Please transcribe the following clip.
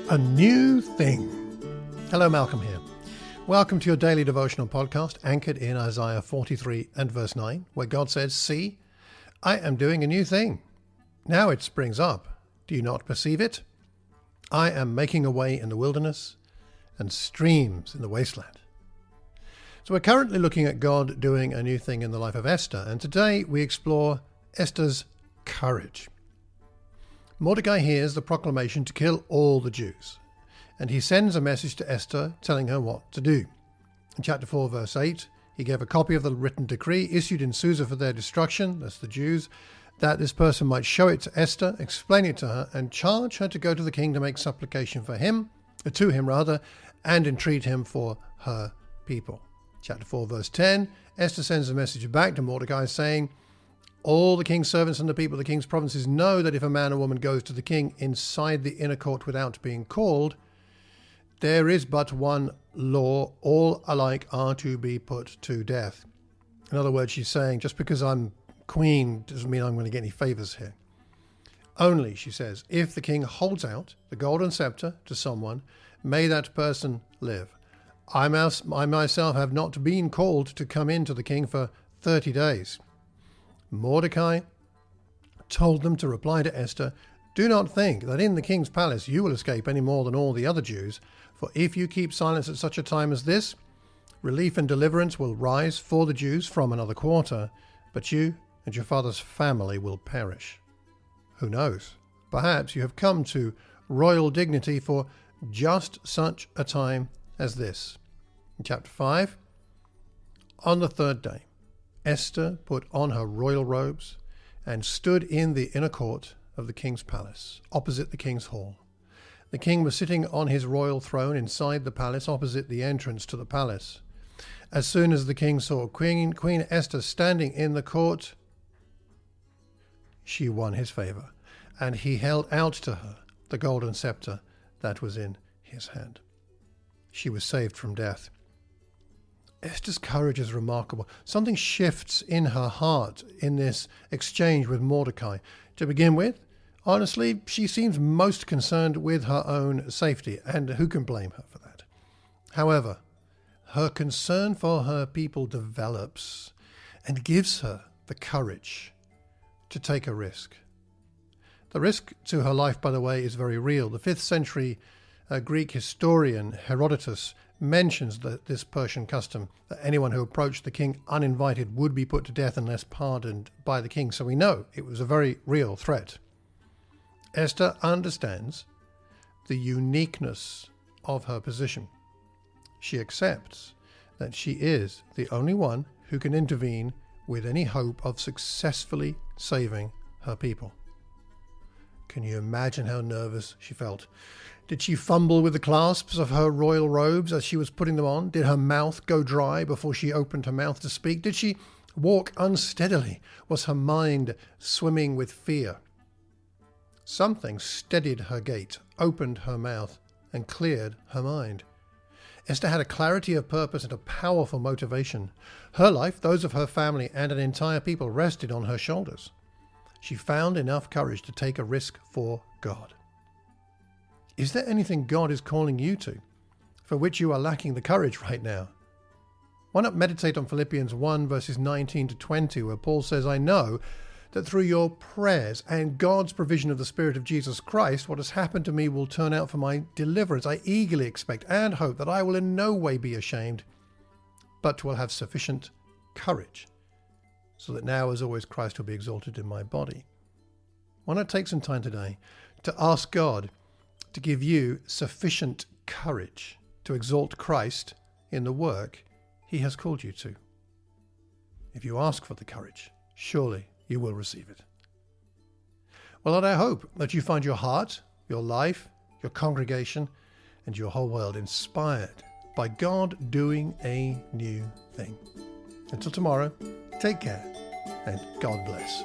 A new thing. Hello, Malcolm here. Welcome to your daily devotional podcast anchored in Isaiah 43 and verse 9, where God says, "See, I am doing a new thing. Now it springs up. Do you not perceive it? I am making a way in the wilderness and streams in the wasteland." So we're currently looking at God doing a new thing in the life of Esther, and today we explore Esther's courage. Mordecai hears the proclamation to kill all the Jews, and he sends a message to Esther telling her what to do. In chapter 4, verse 8, he gave a copy of the written decree issued in Susa for their destruction, that's the Jews, that this person might show it to Esther, explain it to her, and charge her to go to the king to make supplication to him, and entreat him for her people. Chapter 4, verse 10, Esther sends a message back to Mordecai saying, "All the king's servants and the people of the king's provinces know that if a man or woman goes to the king inside the inner court without being called, there is but one law, all alike are to be put to death." In other words, she's saying, just because I'm queen doesn't mean I'm going to get any favors here. Only, she says, if the king holds out the golden scepter to someone, may that person live. I myself have not been called to come in to the king for 30 days. Mordecai told them to reply to Esther, "Do not think that in the king's palace you will escape any more than all the other Jews, for if you keep silence at such a time as this, relief and deliverance will rise for the Jews from another quarter, but you and your father's family will perish. Who knows? Perhaps you have come to royal dignity for just such a time as this." In chapter 5, on the third day, Esther put on her royal robes and stood in the inner court of the king's palace, opposite the king's hall. The king was sitting on his royal throne inside the palace, opposite the entrance to the palace. As soon as the king saw Queen Esther standing in the court, she won his favor, and he held out to her the golden scepter that was in his hand. She was saved from death. Esther's courage is remarkable. Something shifts in her heart in this exchange with Mordecai. To begin with, honestly, she seems most concerned with her own safety, and who can blame her for that? However, her concern for her people develops and gives her the courage to take a risk. The risk to her life, by the way, is very real. The 5th century Greek historian Herodotus mentions this Persian custom, that anyone who approached the king uninvited would be put to death unless pardoned by the king. So we know it was a very real threat. Esther understands the uniqueness of her position. She accepts that she is the only one who can intervene with any hope of successfully saving her people. Can you imagine how nervous she felt? Did she fumble with the clasps of her royal robes as she was putting them on? Did her mouth go dry before she opened her mouth to speak? Did she walk unsteadily? Was her mind swimming with fear? Something steadied her gait, opened her mouth, and cleared her mind. Esther had a clarity of purpose and a powerful motivation. Her life, those of her family, and an entire people rested on her shoulders. She found enough courage to take a risk for God. Is there anything God is calling you to, for which you are lacking the courage right now? Why not meditate on Philippians 1 verses 19 to 20, where Paul says, "I know that through your prayers and God's provision of the Spirit of Jesus Christ, what has happened to me will turn out for my deliverance. I eagerly expect and hope that I will in no way be ashamed, but will have sufficient courage, so that now as always Christ will be exalted in my body." Why not take some time today to ask God to give you sufficient courage to exalt Christ in the work he has called you to? If you ask for the courage, surely you will receive it. Well, Lord, I hope that you find your heart, your life, your congregation, and your whole world inspired by God doing a new thing. Until tomorrow, take care and God bless.